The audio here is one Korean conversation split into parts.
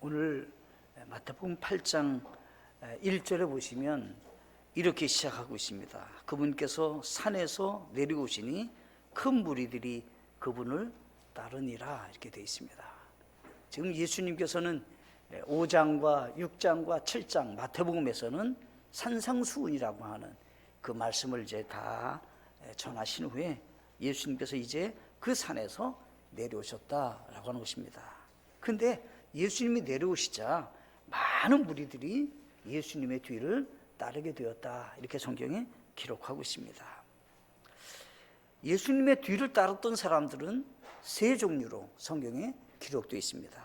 오늘 마태복음 8장 1절에 보시면 이렇게 시작하고 있습니다. 그분께서 산에서 내려오시니 큰 무리들이 그분을 따르니라, 이렇게 되어 있습니다. 지금 예수님께서는 5장과 6장과 7장 마태복음에서는 산상수훈이라고 하는 그 말씀을 이제 다 전하신 후에 예수님께서 이제 그 산에서 내려오셨다라고 하는 것입니다. 그런데 예수님이 내려오시자 많은 무리들이 예수님의 뒤를 따르게 되었다, 이렇게 성경에 기록하고 있습니다. 예수님의 뒤를 따랐던 사람들은 세 종류로 성경에 기록되어 있습니다.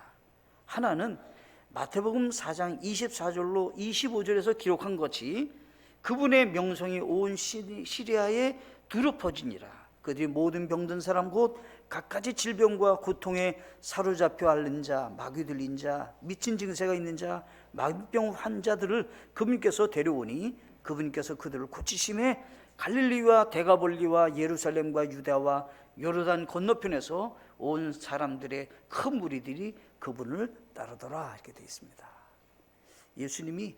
하나는 마태복음 4장 24절로 25절에서 기록한 것이 그분의 명성이 온 시리아에 두루 퍼지니라. 그들이 모든 병든 사람 곧 갖가지 질병과 고통에 사로잡혀 앓는 자, 마귀 들린 자, 미친 증세가 있는 자, 마비병 환자들을 그분께서 데려오니 그분께서 그들을 고치심에 갈릴리와 데가볼리와 예루살렘과 유다와 요르단 건너편에서 온 사람들의 큰 무리들이 그분을 따르더라, 이렇게 되어 있습니다. 예수님이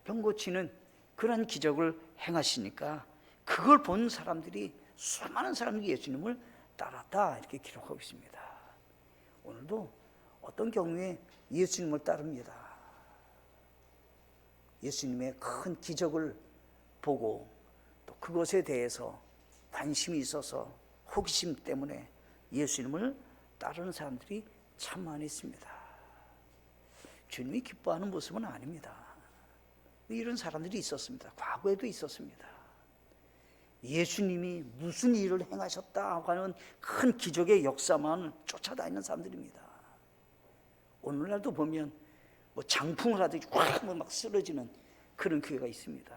병 고치는 그런 기적을 행하시니까 그걸 본 사람들이, 수많은 사람들이 예수님을 따랐다, 이렇게 기록하고 있습니다. 오늘도 어떤 경우에 예수님을 따릅니다. 예수님의 큰 기적을 보고 또 그것에 대해서 관심이 있어서 호기심 때문에 예수님을 따르는 사람들이 참 많이 있습니다. 주님이 기뻐하는 모습은 아닙니다. 이런 사람들이 있었습니다. 과거에도 있었습니다. 예수님이 무슨 일을 행하셨다고 하는 큰 기적의 역사만 쫓아다니는 사람들입니다. 오늘날도 보면 뭐 장풍을 하듯이 확 막 쓰러지는 그런 교회가 있습니다.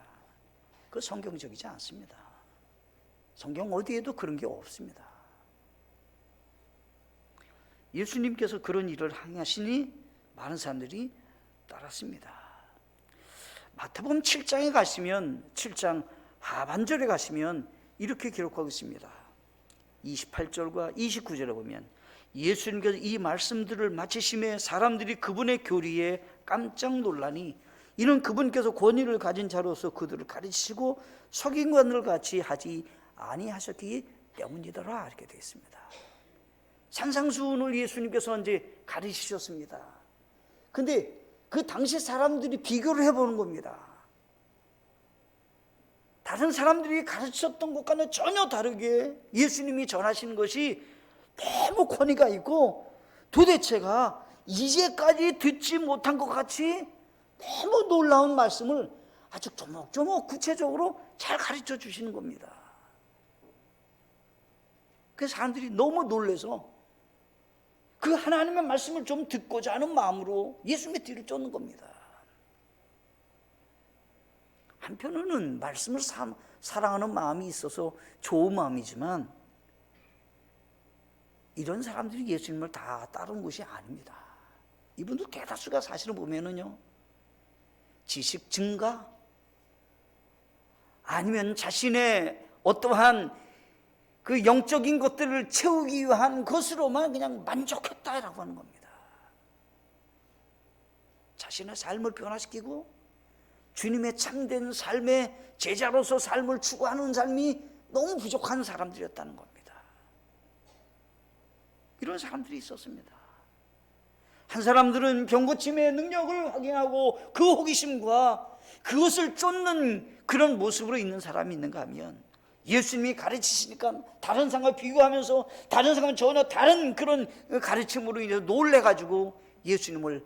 그 성경적이지 않습니다. 성경 어디에도 그런 게 없습니다. 예수님께서 그런 일을 행하시니 많은 사람들이 따랐습니다. 마태복음 7장에 가시면, 7장 하반절에 가시면 이렇게 기록하고 있습니다. 28절과 29절에 보면 예수님께서 이 말씀들을 마치심에 사람들이 그분의 교리에 깜짝 놀라니 이는 그분께서 권위를 가진 자로서 그들을 가르치시고 석인관들 같이 하지 아니하셨기 때문이더라, 이렇게 되어 있습니다. 산상수훈을 예수님께서 이제 가르치셨습니다. 근데 그 당시 사람들이 비교를 해보는 겁니다. 다른 사람들이 가르쳤던 것과는 전혀 다르게 예수님이 전하시는 것이 너무 권위가 있고 도대체가 이제까지 듣지 못한 것 같이 너무 놀라운 말씀을 아주 조목조목 구체적으로 잘 가르쳐 주시는 겁니다. 그래서 사람들이 너무 놀라서 그 하나님의 말씀을 좀 듣고자 하는 마음으로 예수님의 뒤를 쫓는 겁니다. 한편으로는 말씀을 사랑하는 마음이 있어서 좋은 마음이지만 이런 사람들이 예수님을 다 따르는 것이 아닙니다. 이분들 대다수가 사실은 보면은요, 지식 증가 아니면 자신의 어떠한 그 영적인 것들을 채우기 위한 것으로만 그냥 만족했다라고 하는 겁니다. 자신의 삶을 변화시키고 주님의 참된 삶의 제자로서 삶을 추구하는 삶이 너무 부족한 사람들이었다는 겁니다. 이런 사람들이 있었습니다. 한 사람들은 병고침의 능력을 확인하고 그 호기심과 그것을 쫓는 그런 모습으로 있는 사람이 있는가 하면 예수님이 가르치시니까 다른 사람과 비교하면서 다른 사람은 전혀 다른 그런 가르침으로 인해서 놀래가지고 예수님을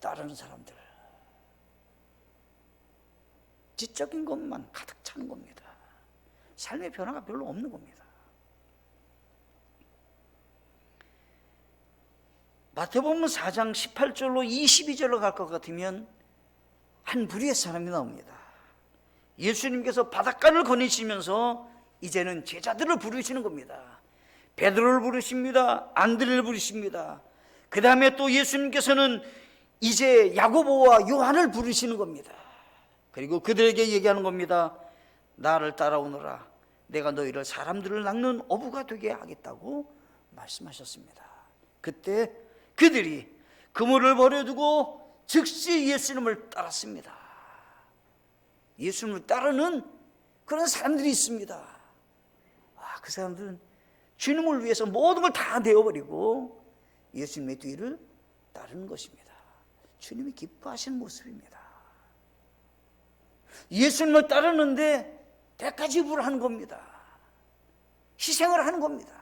따르는 사람들, 지적인 것만 가득 차는 겁니다. 삶의 변화가 별로 없는 겁니다. 마태복음 4장 18절로 22절로 갈 것 같으면 한 무리의 사람이 나옵니다. 예수님께서 바닷가를 거니시면서 이제는 제자들을 부르시는 겁니다. 베드로를 부르십니다. 안드레를 부르십니다. 그 다음에 또 예수님께서는 이제 야고보와 요한을 부르시는 겁니다. 그리고 그들에게 얘기하는 겁니다. 나를 따라오너라. 내가 너희를 사람들을 낚는 어부가 되게 하겠다고 말씀하셨습니다. 그때 그들이 그물을 버려두고 즉시 예수님을 따랐습니다. 예수님을 따르는 그런 사람들이 있습니다. 그 사람들은 주님을 위해서 모든 걸 다 내어버리고 예수님의 뒤를 따르는 것입니다. 주님이 기뻐하시는 모습입니다. 예수님을 따르는데 대가지불을 하는 겁니다. 희생을 하는 겁니다.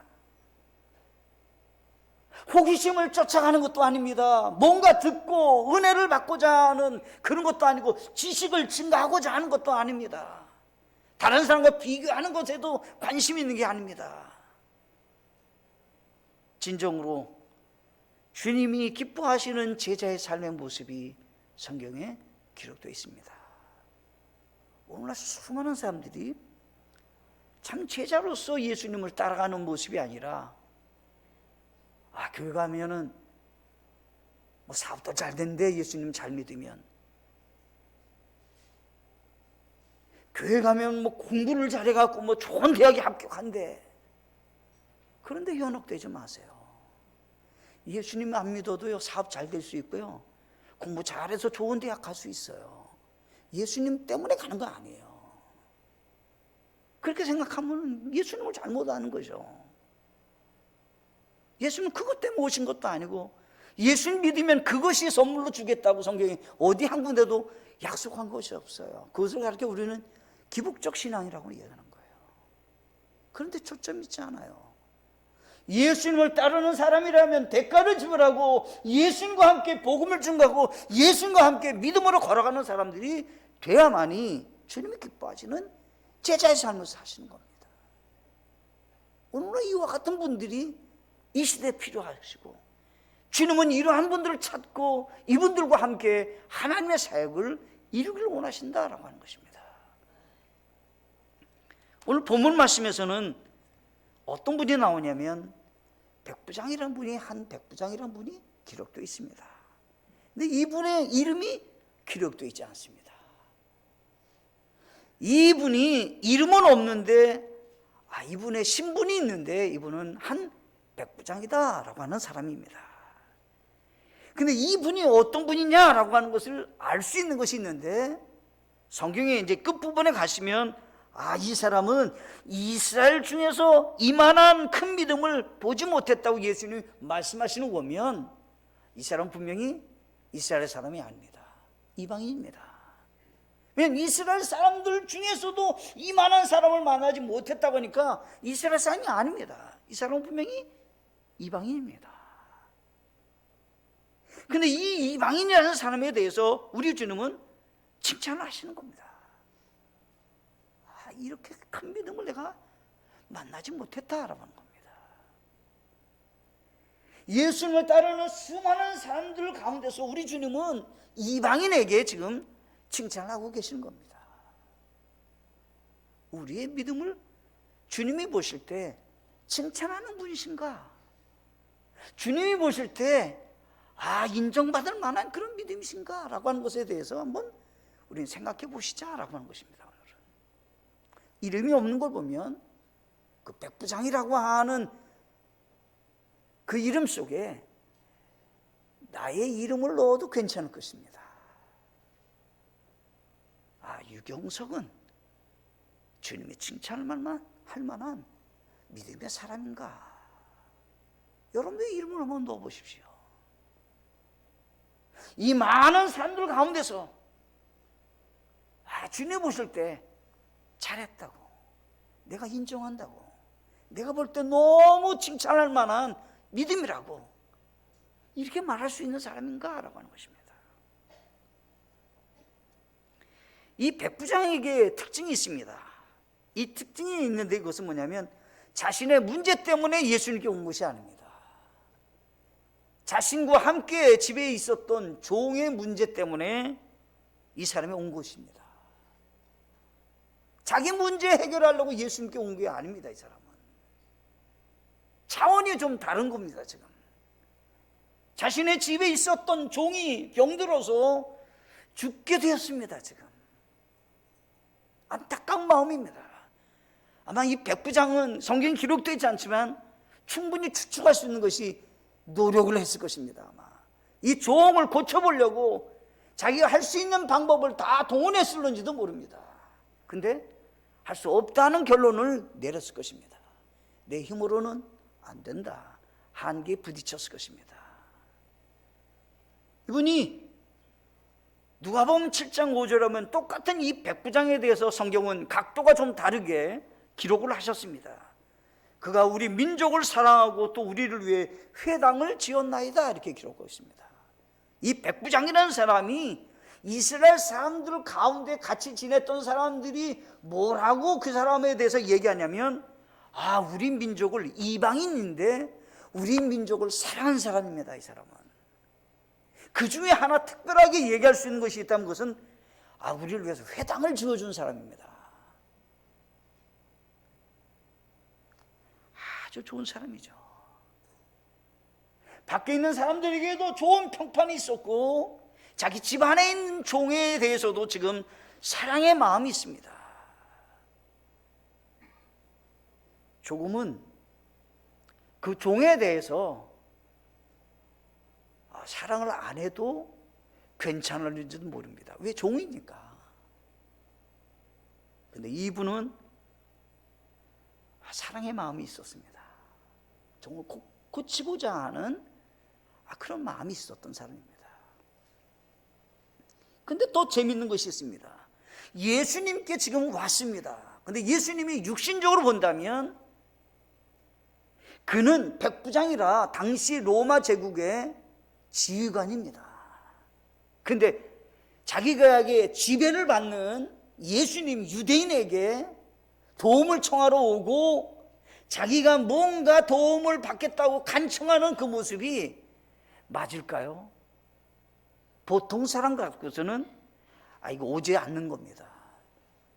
호기심을 쫓아가는 것도 아닙니다. 뭔가 듣고 은혜를 받고자 하는 그런 것도 아니고 지식을 증가하고자 하는 것도 아닙니다. 다른 사람과 비교하는 것에도 관심 있는 게 아닙니다. 진정으로 주님이 기뻐하시는 제자의 삶의 모습이 성경에 기록되어 있습니다. 오늘날 수많은 사람들이 참 제자로서 예수님을 따라가는 모습이 아니라 교회 가면은 뭐 사업도 잘 되는데 예수님 잘 믿으면, 교회 가면 뭐 공부를 잘해갖고 뭐 좋은 대학에 합격한대. 그런데 현혹되지 마세요. 예수님 안 믿어도요 사업 잘 될 수 있고요, 공부 잘해서 좋은 대학 갈 수 있어요. 예수님 때문에 가는 거 아니에요. 그렇게 생각하면 예수님을 잘못 아는 거죠. 예수님 그것 때문에 오신 것도 아니고, 예수님 믿으면 그것이 선물로 주겠다고 성경에 어디 한 군데도 약속한 것이 없어요. 그것을 가르쳐 우리는 기복적 신앙이라고 얘기하는 거예요. 그런데 초점 있지 않아요. 예수님을 따르는 사람이라면 대가를 지불하고 예수님과 함께 복음을 증거하고 예수님과 함께 믿음으로 걸어가는 사람들이 돼야만이 주님이 기뻐하시는 제자의 삶을 사시는 겁니다. 오늘날 이와 같은 분들이 이 시대에 필요하시고, 주님은 이러한 분들을 찾고 이분들과 함께 하나님의 사역을 이루기를 원하신다라고 하는 것입니다. 오늘 본문 말씀에서는 어떤 분이 나오냐면 백부장이라는 분이, 한 백부장이라는 분이 기록되어 있습니다. 근데 이분의 이름이 기록되어 있지 않습니다. 이분이 이름은 없는데 이분의 신분이 있는데 이분은 한 백부장이다라고 하는 사람입니다. 근데 이분이 어떤 분이냐라고 하는 것을 알 수 있는 것이 있는데, 성경에 이제 끝부분에 가시면 이 사람은 이스라엘 중에서 이만한 큰 믿음을 보지 못했다고 예수님이 말씀하시는 거 보면 이 사람은 분명히 이스라엘 사람이 아닙니다. 이방인입니다. 왜냐하면 이스라엘 사람들 중에서도 이만한 사람을 만나지 못했다고 하니까 이스라엘 사람이 아닙니다. 이 사람은 분명히 이방인입니다. 근데 이 이방인이라는 사람에 대해서 우리 주님은 칭찬을 하시는 겁니다. 이렇게 큰 믿음을 내가 만나지 못했다라고 하는 겁니다. 예수님을 따르는 수많은 사람들 가운데서 우리 주님은 이방인에게 지금 칭찬을 하고 계시는 겁니다. 우리의 믿음을 주님이 보실 때 칭찬하는 분이신가? 주님이 보실 때 인정받을 만한 그런 믿음이신가? 라고 하는 것에 대해서 한번 우리는 생각해 보시자라고 하는 것입니다. 이름이 없는 걸 보면 그 백부장이라고 하는 그 이름 속에 나의 이름을 넣어도 괜찮을 것입니다. 유경석은 주님의 칭찬을 할 만한 믿음의 사람인가? 여러분의 이름을 한번 넣어보십시오. 이 많은 사람들 가운데서 주님 보실 때 잘했다고, 내가 인정한다고, 내가 볼 때 너무 칭찬할 만한 믿음이라고 이렇게 말할 수 있는 사람인가? 라고 하는 것입니다. 이 백부장에게 특징이 있습니다. 이 특징이 있는데 이것은 뭐냐면 자신의 문제 때문에 예수님께 온 것이 아닙니다. 자신과 함께 집에 있었던 종의 문제 때문에 이 사람이 온 것입니다. 자기 문제 해결하려고 예수님께 온 게 아닙니다. 이 사람은 차원이 좀 다른 겁니다. 지금 자신의 집에 있었던 종이 병들어서 죽게 되었습니다. 지금 안타까운 마음입니다. 아마 이 백부장은 성경에 기록되어 있지 않지만 충분히 추측할 수 있는 것이 노력을 했을 것입니다. 아마 이 종을 고쳐보려고 자기가 할 수 있는 방법을 다 동원했을는지도 모릅니다. 근데 할 수 없다는 결론을 내렸을 것입니다. 내 힘으로는 안 된다. 한계에 부딪혔을 것입니다. 이분이 누가복음 7장 5절 하면 똑같은 이 백부장에 대해서 성경은 각도가 좀 다르게 기록을 하셨습니다. 그가 우리 민족을 사랑하고 또 우리를 위해 회당을 지었나이다 이렇게 기록하고 있습니다. 이 백부장이라는 사람이 이스라엘 사람들 가운데 같이 지냈던 사람들이 뭐라고 그 사람에 대해서 얘기하냐면, 아, 우리 민족을, 이방인인데 우리 민족을 사랑하는 사람입니다. 이 사람은. 그 중에 하나 특별하게 얘기할 수 있는 것이 있다는 것은, 아, 우리를 위해서 회당을 지어준 사람입니다. 아주 좋은 사람이죠. 밖에 있는 사람들에게도 좋은 평판이 있었고 자기 집안에 있는 종에 대해서도 지금 사랑의 마음이 있습니다. 조금은 그 종에 대해서 사랑을 안 해도 괜찮을지도 모릅니다. 왜? 종이니까. 근데 이분은 사랑의 마음이 있었습니다. 종을 고치고자 하는 그런 마음이 있었던 사람입니다. 근데 또 재밌는 것이 있습니다. 예수님께 지금 왔습니다. 근데 예수님이 육신적으로 본다면 그는 백부장이라 당시 로마 제국의 지휘관입니다. 근데 자기가 지배를 받는 예수님 유대인에게 도움을 청하러 오고 자기가 뭔가 도움을 받겠다고 간청하는 그 모습이 맞을까요? 보통 사람 같고서는 이거 오지 않는 겁니다.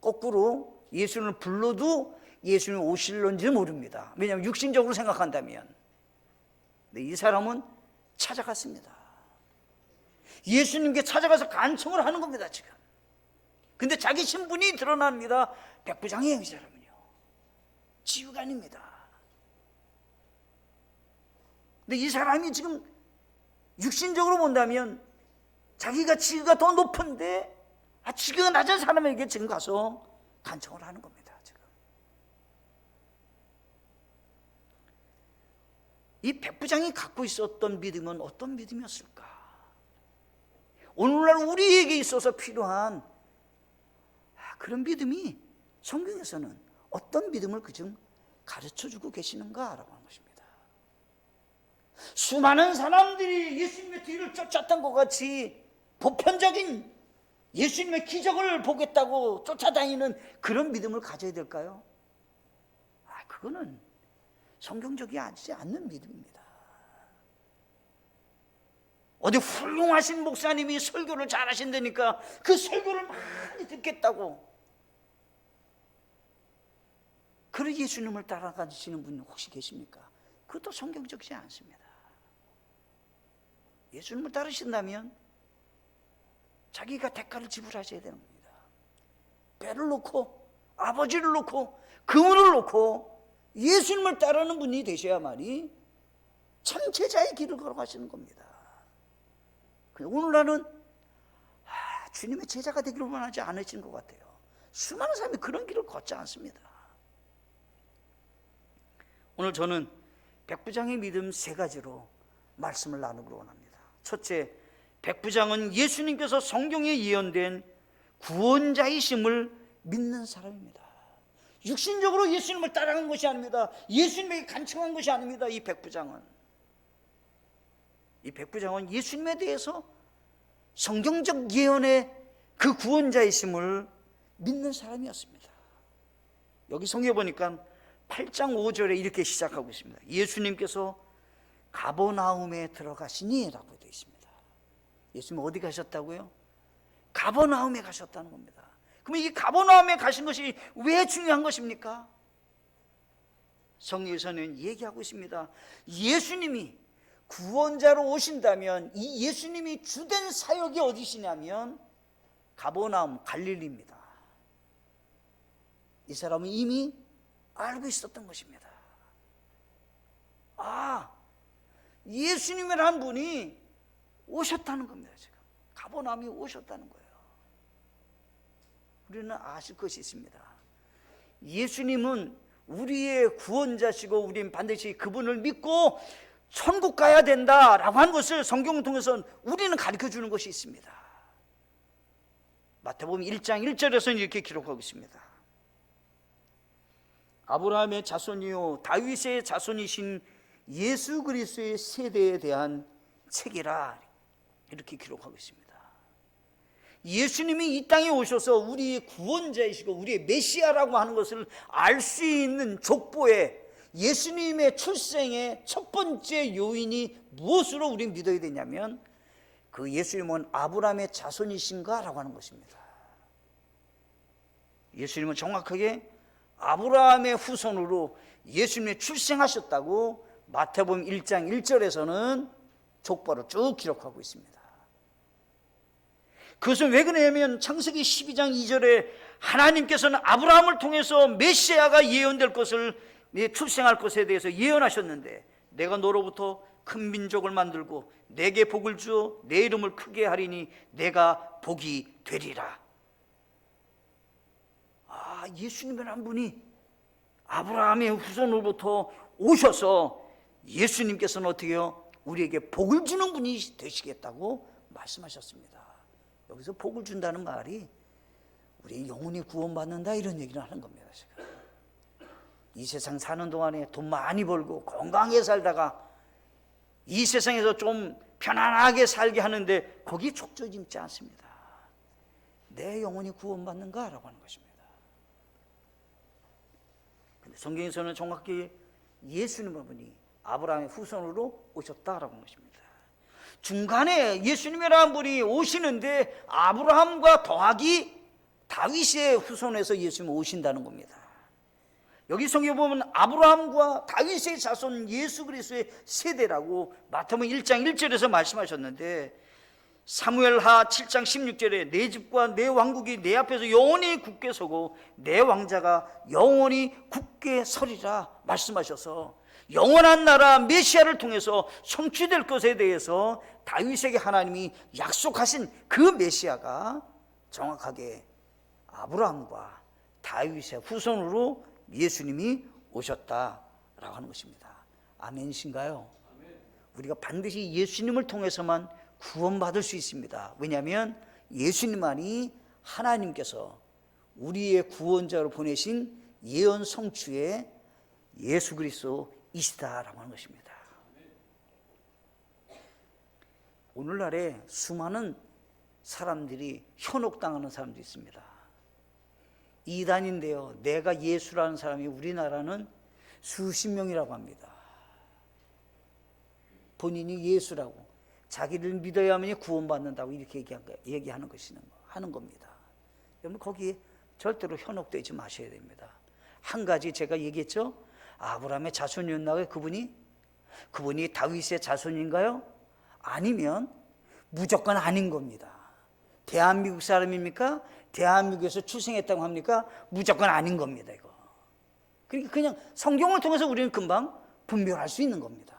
거꾸로 예수님을 불러도 예수님 오실런지 모릅니다. 왜냐하면 육신적으로 생각한다면. 근데 이 사람은 찾아갔습니다. 예수님께 찾아가서 간청을 하는 겁니다. 지금. 근데 자기 신분이 드러납니다. 백부장이에요. 이 사람은요. 지휘관입니다. 근데 이 사람이 지금 육신적으로 본다면 자기가 지위가 더 높은데 지위가 낮은 사람에게 지금 가서 간청을 하는 겁니다. 지금. 이 백부장이 갖고 있었던 믿음은 어떤 믿음이었을까? 오늘날 우리에게 있어서 필요한 그런 믿음이 성경에서는 어떤 믿음을 그중 가르쳐주고 계시는가라고 하는 것입니다. 수많은 사람들이 예수님의 뒤를 쫓았던 것 같이 보편적인 예수님의 기적을 보겠다고 쫓아다니는 그런 믿음을 가져야 될까요? 그거는 성경적이지 않는 믿음입니다. 어디 훌륭하신 목사님이 설교를 잘하신다니까 그 설교를 많이 듣겠다고 그런 예수님을 따라가시는 분 혹시 계십니까? 그것도 성경적이지 않습니다. 예수님을 따르신다면 자기가 대가를 지불하셔야 되는 겁니다. 배를 놓고 아버지를 놓고 그물을 놓고 예수님을 따르는 분이 되셔야만이 참 제자의 길을 걸어가시는 겁니다. 오늘날은 주님의 제자가 되기를 원하지 않으신 것 같아요. 수많은 사람이 그런 길을 걷지 않습니다. 오늘 저는 백부장의 믿음 3가지로 말씀을 나누기로 원합니다. 첫째, 백부장은 예수님께서 성경에 예언된 구원자이심을 믿는 사람입니다. 육신적으로 예수님을 따라간 것이 아닙니다. 예수님에게 간청한 것이 아닙니다. 이 백부장은 예수님에 대해서 성경적 예언의 그 구원자이심을 믿는 사람이었습니다. 여기 성경에 보니까 8장 5절에 이렇게 시작하고 있습니다. 예수님께서 가버나움에 들어가시니 라고 되어 있습니다. 예수님 어디 가셨다고요? 가버나움에 가셨다는 겁니다. 그러면 이 가버나움에 가신 것이 왜 중요한 것입니까? 성경에서는 얘기하고 있습니다. 예수님이 구원자로 오신다면 이 예수님이 주된 사역이 어디시냐면 가버나움 갈릴리입니다. 이 사람은 이미 알고 있었던 것입니다. 예수님이라는 분이 오셨다는 겁니다. 지금 가버나움에 오셨다는 거예요. 우리는 아실 것이 있습니다. 예수님은 우리의 구원자시고 우리는 반드시 그분을 믿고 천국 가야 된다라고 하는 것을 성경을 통해서 우리는 가르쳐주는 것이 있습니다. 마태복음 1장 1절에서는 이렇게 기록하고 있습니다. 아브라함의 자손이요 다윗의 자손이신 예수 그리스도의 세대에 대한 책이라, 이렇게 기록하고 있습니다. 예수님이 이 땅에 오셔서 우리의 구원자이시고 우리의 메시아라고 하는 것을 알 수 있는 족보에 예수님의 출생의 첫 번째 요인이 무엇으로 우리는 믿어야 되냐면 그 예수님은 아브라함의 자손이신가 라고 하는 것입니다. 예수님은 정확하게 아브라함의 후손으로 예수님이 출생하셨다고 마태복음 1장 1절에서는 족보를 쭉 기록하고 있습니다. 그것은 왜 그러냐면 창세기 12장 2절에 하나님께서는 아브라함을 통해서 메시아가 예언될 것을, 출생할 것에 대해서 예언하셨는데, 내가 너로부터 큰 민족을 만들고 내게 복을 주어 내 이름을 크게 하리니 내가 복이 되리라. 예수님이라는 분이 아브라함의 후손으로부터 오셔서 예수님께서는 어떻게 해요? 우리에게 복을 주는 분이 되시겠다고 말씀하셨습니다. 여기서 복을 준다는 말이 우리 영혼이 구원받는다 이런 얘기를 하는 겁니다. 지금 이 세상 사는 동안에 돈 많이 벌고 건강하게 살다가 이 세상에서 좀 편안하게 살게 하는데 거기에 족조 짓지 않습니다. 내 영혼이 구원받는가? 라고 하는 것입니다. 근데 성경에서는 정확히 예수님의 분이 아브라함의 후손으로 오셨다라고 하는 것입니다. 중간에 예수님이라는 분이 오시는데 아브라함과 더하기 다윗의 후손에서 예수님이 오신다는 겁니다. 여기 성경에 보면 아브라함과 다윗의 자손 예수 그리스도의 세대라고 마태복음 1장 1절에서 말씀하셨는데, 사무엘하 7장 16절에 내 집과 내 왕국이 내 앞에서 영원히 굳게 서고 내 왕자가 영원히 굳게 서리라 말씀하셔서 영원한 나라 메시아를 통해서 성취될 것에 대해서 다윗에게 하나님이 약속하신 그 메시아가 정확하게 아브라함과 다윗의 후손으로 예수님이 오셨다라고 하는 것입니다. 아멘이신가요? 우리가 반드시 예수님을 통해서만 구원받을 수 있습니다. 왜냐하면 예수님만이 하나님께서 우리의 구원자로 보내신 예언 성취의 예수 그리스도이시다라고 하는 것입니다. 오늘날에 수많은 사람들이 현혹당하는 사람도 있습니다. 이단인데요, 내가 예수라는 사람이 우리나라는 수십 명이라고 합니다. 본인이 예수라고 자기를 믿어야만이 구원받는다고 이렇게 얘기하는 하는 겁니다. 여러분 거기에 절대로 현혹되지 마셔야 됩니다. 한 가지 제가 얘기했죠. 아브라함의 자손이었나요? 그분이 다윗의 자손인가요? 아니면 무조건 아닌 겁니다. 대한민국 사람입니까? 대한민국에서 출생했다고 합니까? 무조건 아닌 겁니다. 이거. 그러니까 그냥 성경을 통해서 우리는 금방 분별할 수 있는 겁니다.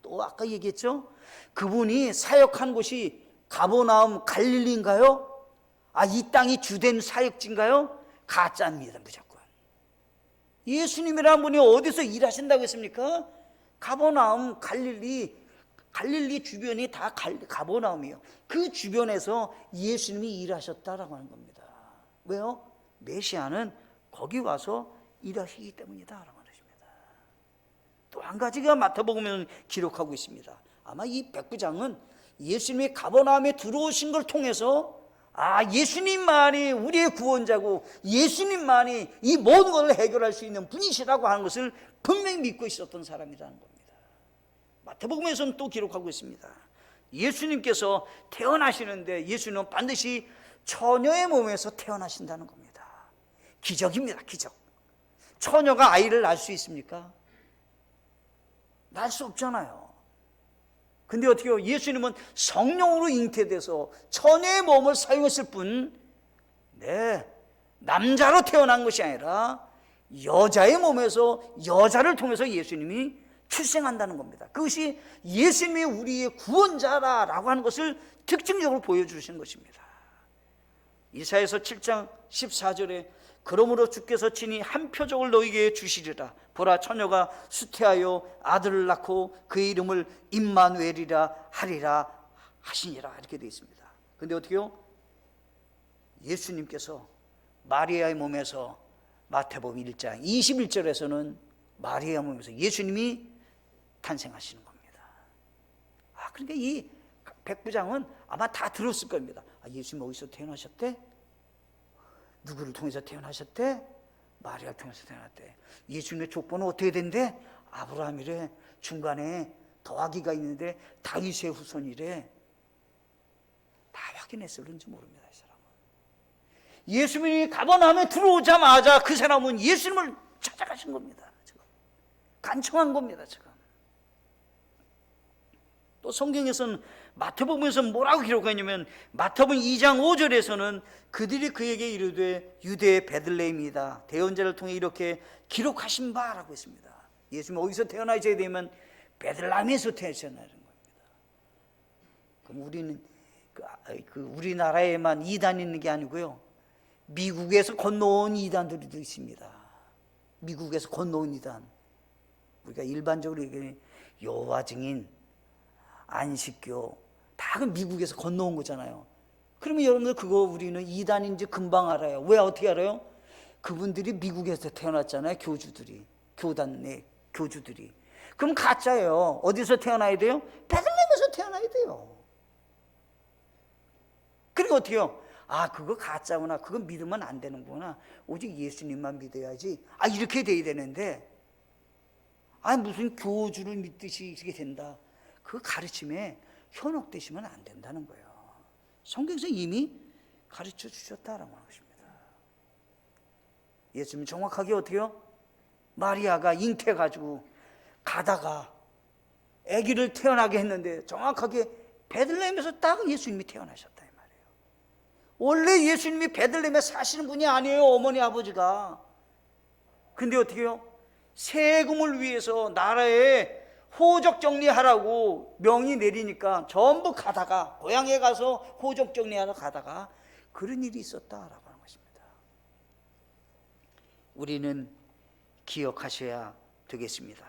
또 아까 얘기했죠. 그분이 사역한 곳이 가버나움 갈릴리인가요? 이 땅이 주된 사역지인가요? 가짜입니다. 무조건. 예수님이라는 분이 어디서 일하신다고 했습니까? 가버나움 갈릴리 주변이 다 가버나움이에요. 그 주변에서 예수님이 일하셨다라고 하는 겁니다. 왜요? 메시아는 거기 와서 일하시기 때문이다라고 하는 것입니다. 또 한 가지가 마태복음에 기록하고 있습니다. 아마 이 백부장은 예수님이 가버나움에 들어오신 걸 통해서 예수님만이 우리의 구원자고 예수님만이 이 모든 것을 해결할 수 있는 분이시라고 하는 것을 분명히 믿고 있었던 사람이라는 겁니다. 마태복음에서는 또 기록하고 있습니다. 예수님께서 태어나시는데 예수님은 반드시 처녀의 몸에서 태어나신다는 겁니다. 기적입니다. 기적. 처녀가 아이를 낳을 수 있습니까? 낳을 수 없잖아요. 근데 어떻게 해요? 예수님은 성령으로 잉태돼서 처녀의 몸을 사용했을 뿐, 남자로 태어난 것이 아니라 여자의 몸에서 여자를 통해서 예수님이 출생한다는 겁니다. 그것이 예수님이 우리의 구원자라고 하는 것을 특징적으로 보여주시는 것입니다. 이사야서 7장 14절에 그러므로 주께서 친히 한 표적을 너희에게 주시리라. 보라, 처녀가 수태하여 아들을 낳고 그의 이름을 임마누엘이라 하리라 하시니라. 이렇게 되어 있습니다. 근데 어떻게요? 예수님께서 마리아의 몸에서 마태복음 1장 21절에서는 마리아 몸에서 예수님이 탄생하시는 겁니다. 그러니까 이 백부장은 아마 다 들었을 겁니다. 예수님 어디서 태어나셨대? 누구를 통해서 태어나셨대? 마리아를 통해서 태어났대. 예수님의 족보는 어떻게 된대? 아브라함이래. 중간에 더하기가 있는데 다윗의 후손이래. 다 확인했어. 그런지 모릅니다, 이 사람은. 예수님이 가버나움에 들어오자마자 그 사람은 예수님을 찾아가신 겁니다. 지금 간청한 겁니다. 지금 또 성경에서는 마태복음에서 뭐라고 기록하냐면 마태복음 2장 5절에서는 그들이 그에게 이르되 유대의 베들레헴이다. 대언자를 통해 이렇게 기록하신 바라고 했습니다. 예수님 어디서 태어나셔야 되면 베들레헴에서 태어나는 겁니다. 그럼 우리는 우리나라에만 이단 있는 게 아니고요, 미국에서 건너온 이단들도 있습니다. 미국에서 건너온 이단, 우리가 일반적으로 얘기하는 여호와 증인, 안식교, 다 그 미국에서 건너온 거잖아요. 그러면 여러분들 그거 우리는 이단인지 금방 알아요. 왜 어떻게 알아요? 그분들이 미국에서 태어났잖아요. 교주들이, 교단 내 교주들이. 그럼 가짜예요. 어디서 태어나야 돼요? 베들레헴에서 태어나야 돼요. 그리고 어떻게 해요? 그거 가짜구나, 그거 믿으면 안 되는구나, 오직 예수님만 믿어야지, 이렇게 돼야 되는데, 무슨 교주를 믿듯이 이렇게 된다, 그 가르침에 현혹되시면 안 된다는 거예요. 성경에서 이미 가르쳐 주셨다라고 하는 것입니다. 예수님 정확하게 어떻게요? 마리아가 잉태해가지고 가다가 아기를 태어나게 했는데 정확하게 베들레헴에서 딱 예수님이 태어나셨다 이 말이에요. 원래 예수님이 베들레헴에 사시는 분이 아니에요, 어머니 아버지가. 근데 어떻게 해요? 세금을 위해서 나라에 호적 정리하라고 명이 내리니까 전부 가다가, 고향에 가서 호적 정리하러 가다가 그런 일이 있었다라고 하는 것입니다. 우리는 기억하셔야 되겠습니다.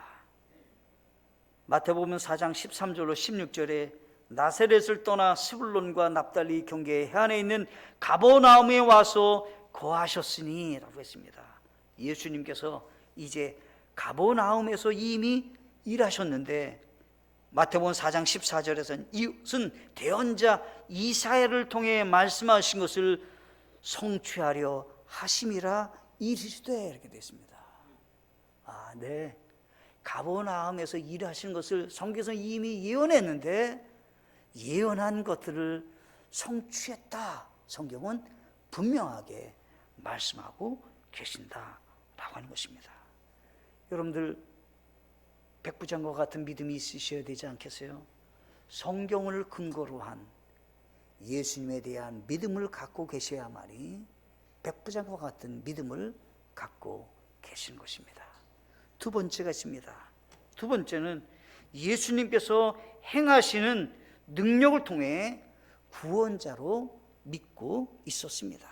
마태복음 4장 13절로 16절에 나사렛을 떠나 스불론과 납달리 경계의 해안에 있는 가버나움에 와서 거하셨으니 라고 했습니다. 예수님께서 이제 가버나움에서 이미 일하셨는데, 마태복음 4장 14절에서는 이것은 대언자 이사야를 통해 말씀하신 것을 성취하려 하심이라 이르시되, 이렇게 되어 있습니다. 네, 가버나움에서 일하시는 것을 성경에서 이미 예언했는데 예언한 것들을 성취했다, 성경은 분명하게 말씀하고 계신다라고 하는 것입니다. 여러분들 백부장과 같은 믿음이 있으셔야 되지 않겠어요? 성경을 근거로 한 예수님에 대한 믿음을 갖고 계셔야만이 백부장과 같은 믿음을 갖고 계신 것입니다. 두 번째가 있습니다. 두 번째는 예수님께서 행하시는 능력을 통해 구원자로 믿고 있었습니다.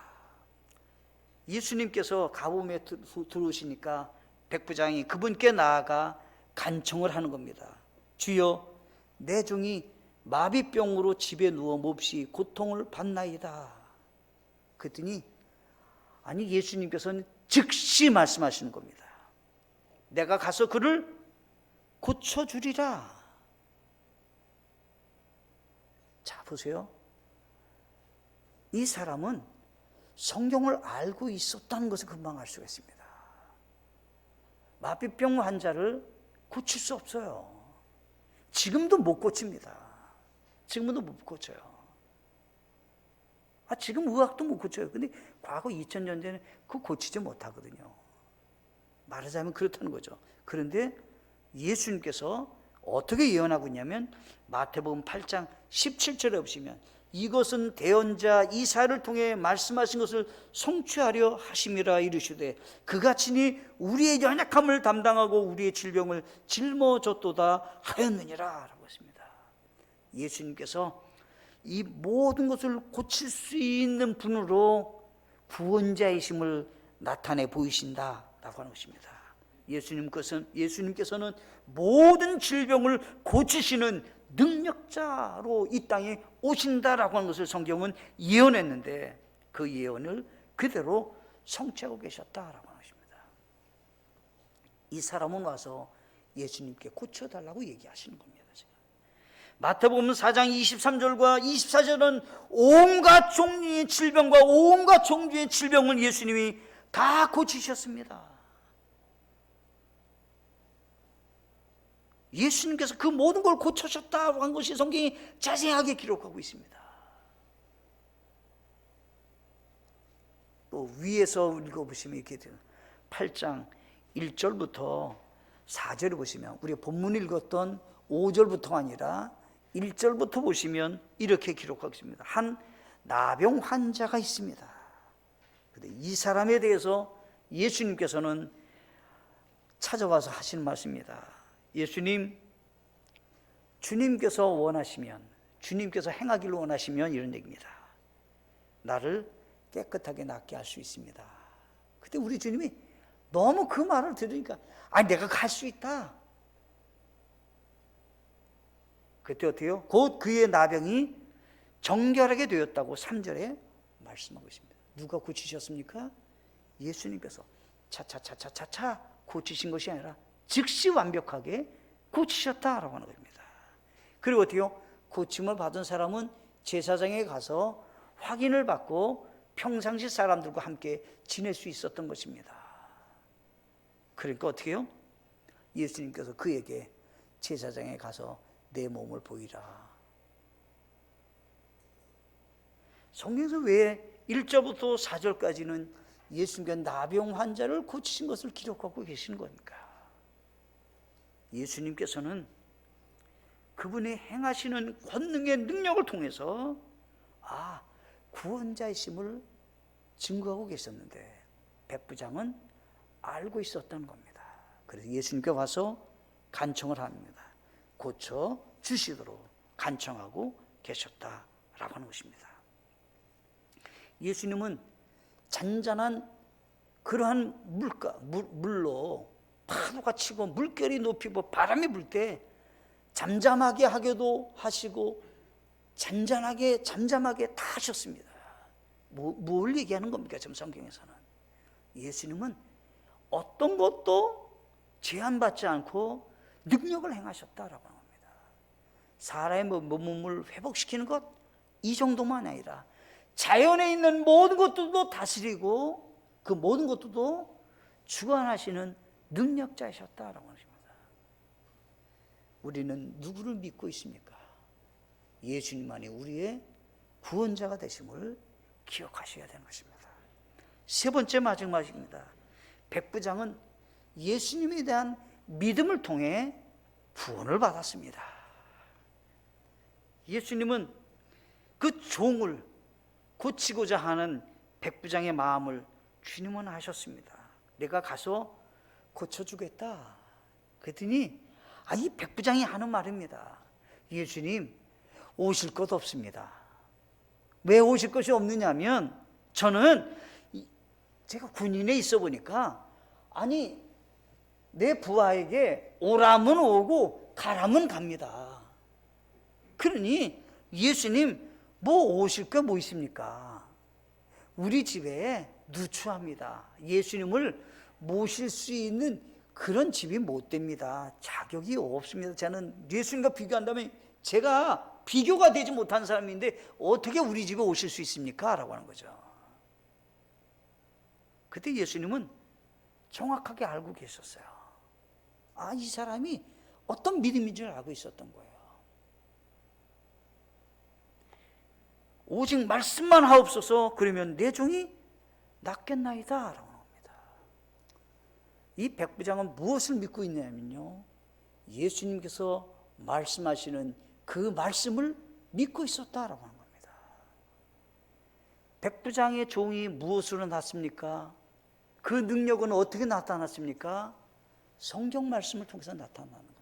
예수님께서 가보에 들어오시니까 백부장이 그분께 나아가 간청을 하는 겁니다. 주여, 내 종이 마비병으로 집에 누워 몹시 고통을 받나이다. 그랬더니 예수님께서는 즉시 말씀하시는 겁니다. 내가 가서 그를 고쳐주리라. 자, 보세요. 이 사람은 성경을 알고 있었다는 것을 금방 알 수가 있습니다. 마비병 환자를 고칠 수 없어요. 지금도 못 고칩니다. 지금도 못 고쳐요. 지금 의학도 못 고쳐요. 근데 과거 2000년 전에 그거 고치지 못하거든요. 말하자면 그렇다는 거죠. 그런데 예수님께서 어떻게 예언하고 있냐면 마태복음 8장 17절에 보시면 이것은 대언자 이사야를 통해 말씀하신 것을 성취하려 하심이라 이르시되 그같이니 우리의 연약함을 담당하고 우리의 질병을 짊어졌도다 하였느니라 라고 했습니다. 예수님께서 이 모든 것을 고칠 수 있는 분으로 구원자이심을 나타내 보이신다라고 하는 것입니다. 예수님께서는 모든 질병을 고치시는 능력자로 이 땅에 오신다라고 하는 것을 성경은 예언했는데 그 예언을 그대로 성취하고 계셨다라고 하는 것입니다. 이 사람은 와서 예수님께 고쳐달라고 얘기하시는 겁니다. 마태복음 4장 23절과 24절은 온갖 종류의 질병과 온갖 종류의 질병을 예수님이 다 고치셨습니다. 예수님께서 그 모든 걸 고쳐셨다고 한 것이 성경이 자세하게 기록하고 있습니다. 또 위에서 읽어보시면 이렇게 돼요. 8장 1절부터 4절을 보시면 우리가 본문 읽었던 5절부터가 아니라 1절부터 보시면 이렇게 기록하고 있습니다. 한 나병 환자가 있습니다. 그런데 이 사람에 대해서 예수님께서는 찾아와서 하시는 말씀입니다. 예수님, 주님께서 원하시면, 주님께서 행하기를 원하시면 이런 얘기입니다. 나를 깨끗하게 낫게 할 수 있습니다. 그때 우리 주님이 너무 그 말을 들으니까 내가 갈 수 있다. 그때 어때요? 곧 그의 나병이 정결하게 되었다고 3절에 말씀하고 있습니다. 누가 고치셨습니까? 예수님께서 차차차차차차 고치신 것이 아니라 즉시 완벽하게 고치셨다라고 하는 겁니다. 그리고 어때요? 고침을 받은 사람은 제사장에 가서 확인을 받고 평상시 사람들과 함께 지낼 수 있었던 것입니다. 그러니까 어떻게 해요? 예수님께서 그에게 제사장에 가서 내 몸을 보이라. 성경에서 왜 1절부터 4절까지는 예수님께서 나병 환자를 고치신 것을 기록하고 계시는 겁니까? 예수님께서는 그분이 행하시는 권능의 능력을 통해서 구원자이심을 증거하고 계셨는데 백부장은 알고 있었다는 겁니다. 그래서 예수님께 와서 간청을 합니다. 고쳐 주시도록 간청하고 계셨다라고 하는 것입니다. 예수님은 잔잔한 그러한 물로 파도가 치고 물결이 높이고 바람이 불 때 잠잠하게 하기도 하시고 잠잠하게 다 하셨습니다. 뭘 얘기하는 겁니까? 지금 성경에서는 예수님은 어떤 것도 제한받지 않고 능력을 행하셨다라고 합니다. 사람의 몸을 회복시키는 것 이 정도만 아니라 자연에 있는 모든 것들도 다스리고 그 모든 것들도 주관하시는 능력자이셨다라고 하십니다. 우리는 누구를 믿고 있습니까? 예수님만이 우리의 구원자가 되심을 기억하셔야 되는 것입니다. 세 번째 마지막입니다. 백부장은 예수님에 대한 믿음을 통해 구원을 받았습니다. 예수님은 그 종을 고치고자 하는 백부장의 마음을 주님은 아셨습니다. 내가 가서 고쳐주겠다. 그랬더니 이 백부장이 하는 말입니다. 예수님, 오실 것 없습니다. 왜 오실 것이 없느냐면 저는 제가 군인에 있어 보니까 내 부하에게 오라면 오고 가라면 갑니다. 그러니 예수님 오실 거 있습니까? 우리 집에 누추합니다. 예수님을 모실 수 있는 그런 집이 못 됩니다. 자격이 없습니다. 저는 예수님과 비교한다면 제가 비교가 되지 못한 사람인데 어떻게 우리 집에 오실 수 있습니까? 라고 하는 거죠. 그때 예수님은 정확하게 알고 계셨어요. 이 사람이 어떤 믿음인 줄 알고 있었던 거예요. 오직 말씀만 하옵소서. 그러면 내 종이 낫겠나이다 라고 합니다. 이 백부장은 무엇을 믿고 있냐면요, 예수님께서 말씀하시는 그 말씀을 믿고 있었다라고 하는 겁니다. 백부장의 종이 무엇으로 났습니까? 그 능력은 어떻게 나타났습니까? 성경 말씀을 통해서 나타나는 겁니다.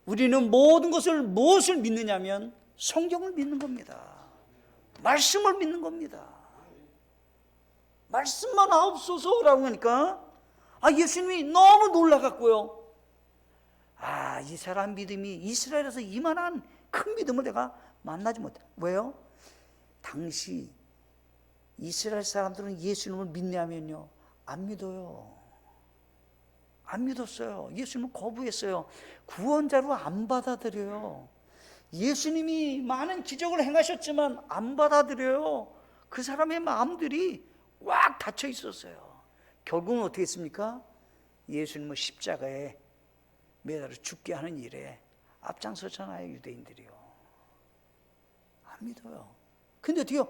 우리는 모든 것을 무엇을 믿느냐면 성경을 믿는 겁니다. 말씀을 믿는 겁니다. 말씀만 하옵소서라고 하니까 예수님이 너무 놀라갖고요. 이 사람 믿음이 이스라엘에서 이만한 큰 믿음을 내가 만나지 못해. 왜요? 당시 이스라엘 사람들은 예수님을 믿냐면요, 안 믿어요. 안 믿었어요. 예수님을 거부했어요. 구원자로 안 받아들여요. 예수님이 많은 기적을 행하셨지만 안 받아들여요. 그 사람의 마음들이 꽉 닫혀 있었어요. 결국은 어떻게 했습니까? 예수님을 십자가에 매달아 죽게 하는 일에 앞장섰잖아요, 유대인들이요. 안 믿어요. 근데 어떻게요?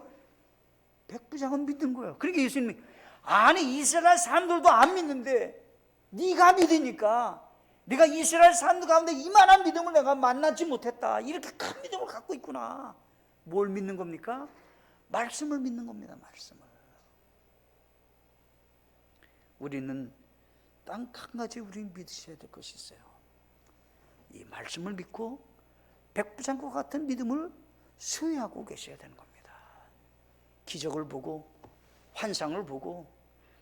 백부장은 믿는 거예요. 그러니까 예수님이, 아니 이스라엘 사람들도 안 믿는데 네가 믿으니까 내가 이스라엘 사람들 가운데 이만한 믿음을 내가 만나지 못했다. 이렇게 큰 믿음을 갖고 있구나. 뭘 믿는 겁니까? 말씀을 믿는 겁니다. 말씀을. 우리는 딱 한 가지 우리는 믿으셔야 될 것이 있어요. 이 말씀을 믿고 백부장과 같은 믿음을 소유하고 계셔야 되는 겁니다. 기적을 보고 환상을 보고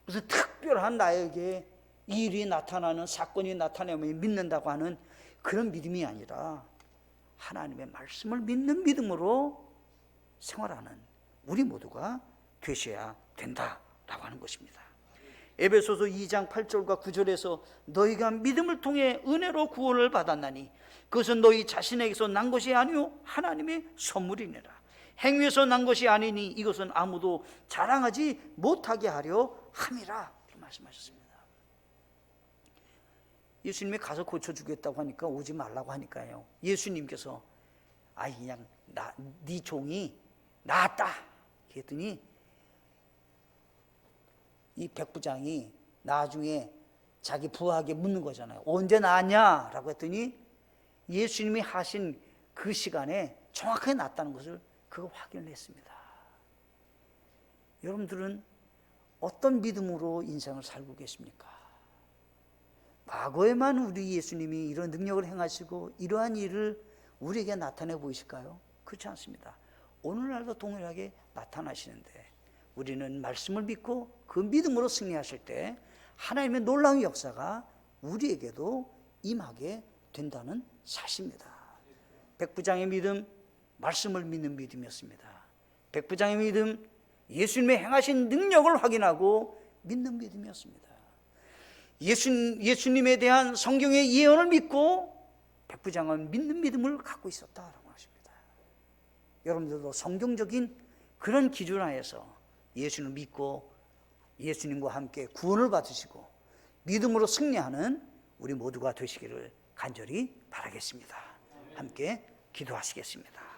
무슨 특별한 나에게 일이 나타나는, 사건이 나타나면 믿는다고 하는 그런 믿음이 아니라 하나님의 말씀을 믿는 믿음으로 생활하는 우리 모두가 되셔야 된다라고 하는 것입니다. 에베소서 2장 8절과 9절에서 너희가 믿음을 통해 은혜로 구원을 받았나니 그것은 너희 자신에게서 난 것이 아니요 하나님의 선물이니라. 행위에서 난 것이 아니니 이것은 아무도 자랑하지 못하게 하려 함이라. 이렇게 말씀하셨습니다. 예수님이 가서 고쳐주겠다고 하니까 오지 말라고 하니까요, 예수님께서 그냥 네 종이 나았다 그랬더니 이 백부장이 나중에 자기 부하에게 묻는 거잖아요. 언제 나았냐라고 했더니 예수님이 하신 그 시간에 정확하게 났다는 것을 그거 확인을 했습니다. 여러분들은 어떤 믿음으로 인생을 살고 계십니까? 과거에만 우리 예수님이 이런 능력을 행하시고 이러한 일을 우리에게 나타내 보이실까요? 그렇지 않습니다. 오늘날도 동일하게 나타나시는데 우리는 말씀을 믿고 그 믿음으로 승리하실 때 하나님의 놀라운 역사가 우리에게도 임하게 된다는 사실입니다. 백부장의 믿음, 말씀을 믿는 믿음이었습니다. 백부장의 믿음, 예수님의 행하신 능력을 확인하고 믿는 믿음이었습니다. 예수님에 대한 성경의 예언을 믿고 백부장은 믿는 믿음을 갖고 있었다라고 하십니다. 여러분들도 성경적인 그런 기준 하에서 예수님을 믿고 예수님과 함께 구원을 받으시고 믿음으로 승리하는 우리 모두가 되시기를 간절히 바라겠습니다. 함께 기도하시겠습니다.